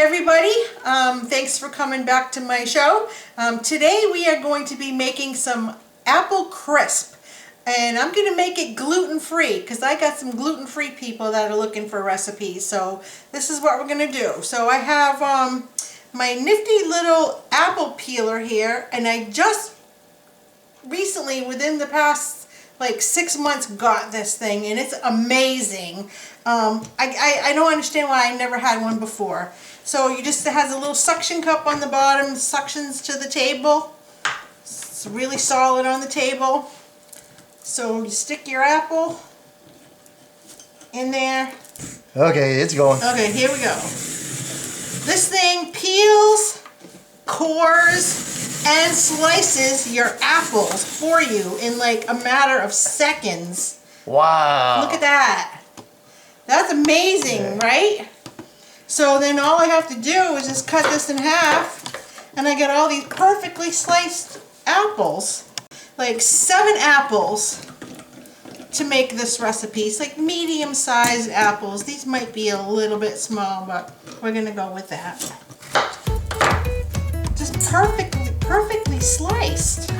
everybody. Thanks for coming back to my show. Today we are going to be making some apple crisp, and I'm going to make it gluten-free because I got some gluten-free people that are looking for recipes. So this is what we're going to do. So I have my nifty little apple peeler here, and I just recently, within the past like 6 months, got this thing, and it's amazing. I don't understand why I never had one before. So it has a little suction cup on the bottom, suctions to the table. It's really solid on the table. So you stick your apple in there. Okay, it's going. Okay, here we go. This thing peels, cores, and slices your apples for you in like a matter of seconds. Wow. Look at that. That's amazing, right? So then all I have to do is just cut this in half, and I get all these perfectly sliced apples. Like 7 apples to make this recipe. It's like medium-sized apples. These might be a little bit small, but we're gonna go with that. Just perfectly sliced.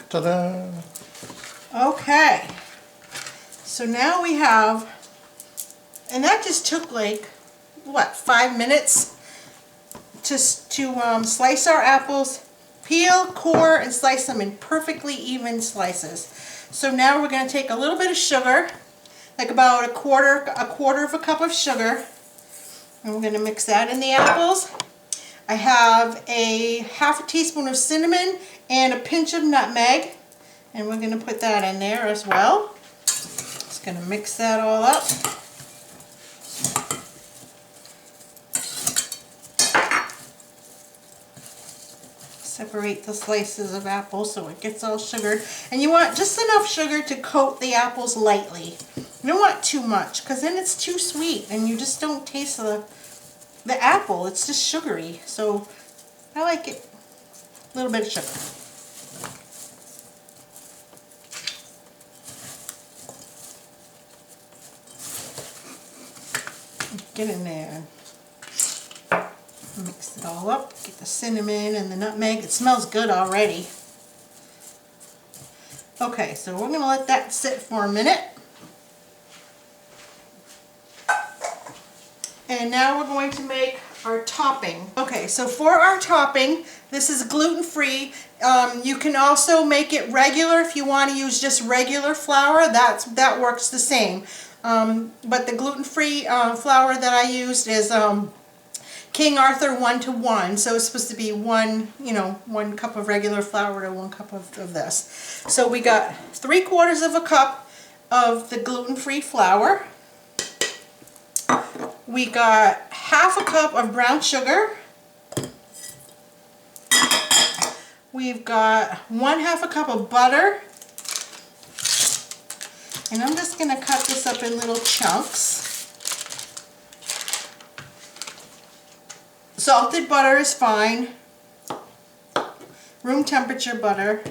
Ta-da! Okay, so now we have, and that just took like, what, 5 minutes to slice our apples, peel, core, and slice them in perfectly even slices. So now we're going to take a little bit of sugar, like about a quarter of a cup of sugar, and we're going to mix that in the apples. I have a half a teaspoon of cinnamon and a pinch of nutmeg, and we're going to put that in there as well. Just going to mix that all up. Separate the slices of apple so it gets all sugared. And you want just enough sugar to coat the apples lightly. You don't want too much, because then it's too sweet and you just don't taste the apple. It's just sugary. So I like it a little bit of sugar. Get in there. Mix it all up. Get the cinnamon and the nutmeg. It smells good already. Okay, so we're going to let that sit for a minute. And now we're going to make our topping. Okay, so for our topping, this is gluten-free. You can also make it regular if you want to use just regular flour. That works the same. But the gluten-free flour that I used is King Arthur 1-to-1. So it's supposed to be one cup of regular flour to 1 cup of this. So we got 3/4 of a cup of the gluten-free flour. We got half a cup of brown sugar. We've got 1/2 a cup of butter. And I'm just going to cut this up in little chunks. Salted butter is fine. Room temperature butter.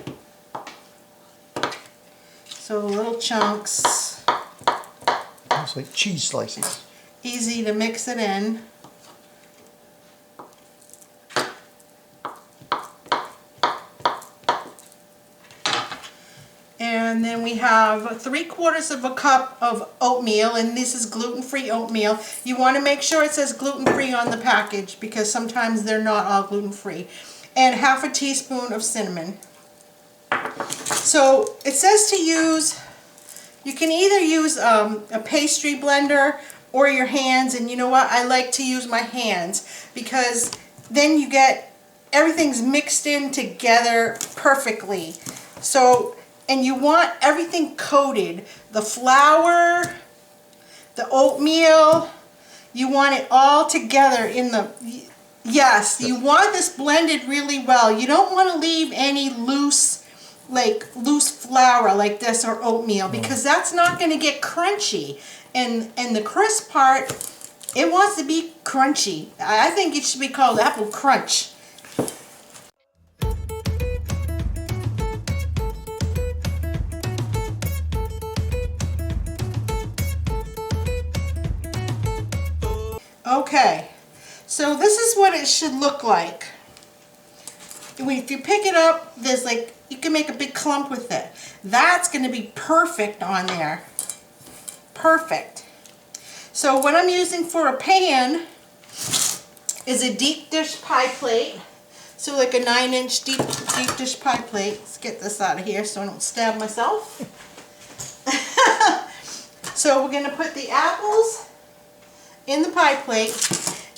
So little chunks. It's like cheese slices. Easy to mix it in. And then we have 3/4 of a cup of oatmeal, and this is gluten-free oatmeal. You want to make sure it says gluten-free on the package because sometimes they're not all gluten-free. And half a teaspoon of cinnamon. So it says to use, you can either use a pastry blender or your hands, and you know what, I like to use my hands because then you get everything's mixed in together perfectly. So, and you want everything coated, the flour, the oatmeal, You want it all together in the, yes, you want this blended really well. You don't want to leave any loose flour like this or oatmeal, because that's not going to get crunchy. And the crisp part, it wants to be crunchy. I think it should be called apple crunch. Okay, so this is what it should look like. If you pick it up, there's like, you can make a big clump with it. That's going to be perfect on there. Perfect. So what I'm using for a pan is a deep dish pie plate. So like a 9-inch deep dish pie plate. Let's get this out of here so I don't stab myself. So we're going to put the apples in the pie plate,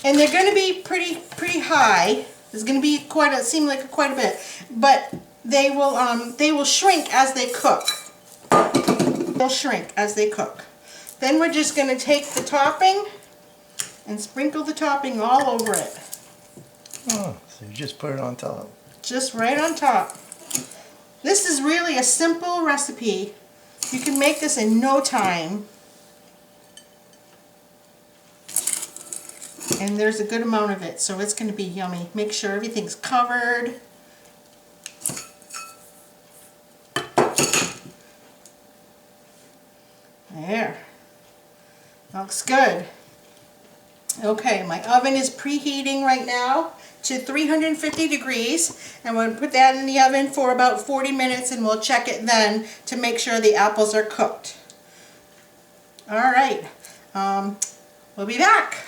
and they're going to be pretty high. There's going to be quite a bit, but they will shrink as they cook. They'll shrink as they cook. Then we're just going to take the topping and sprinkle the topping all over it. Oh, so you just put it on top. Just right on top. This is really a simple recipe. You can make this in no time. And there's a good amount of it, so it's going to be yummy. Make sure everything's covered. There. Looks good. Okay, my oven is preheating right now to 350 degrees. I'm going to put that in the oven for about 40 minutes, and we'll check it then to make sure the apples are cooked. All right. We'll be back.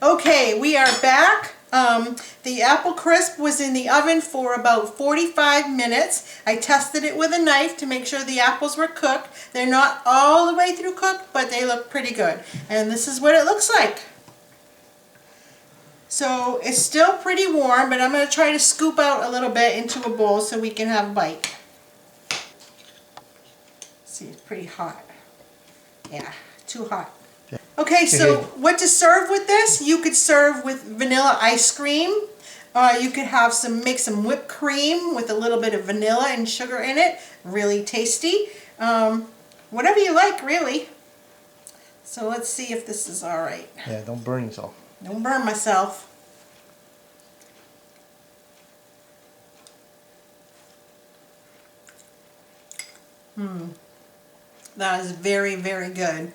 Okay, we are back. The apple crisp was in the oven for about 45 minutes. I tested it with a knife to make sure the apples were cooked. They're not all the way through cooked, but they look pretty good. And this is what it looks like. So it's still pretty warm, but I'm going to try to scoop out a little bit into a bowl so we can have a bite. See, it's pretty hot. Yeah, too hot. Okay, so what to serve with this? You could serve with vanilla ice cream. You could have make some whipped cream with a little bit of vanilla and sugar in it. Really tasty. Whatever you like, really. So let's see if this is all right. Yeah, don't burn yourself. Don't burn myself. That is very, very good.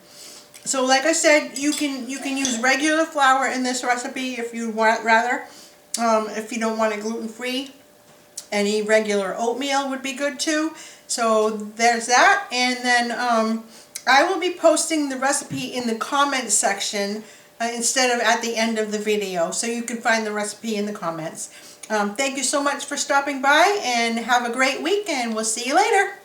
So like I said, you can use regular flour in this recipe if you want rather. If you don't want it gluten-free, any regular oatmeal would be good too. So there's that. And then I will be posting the recipe in the comments section instead of at the end of the video. So you can find the recipe in the comments. Thank you so much for stopping by, and have a great week, and we'll see you later.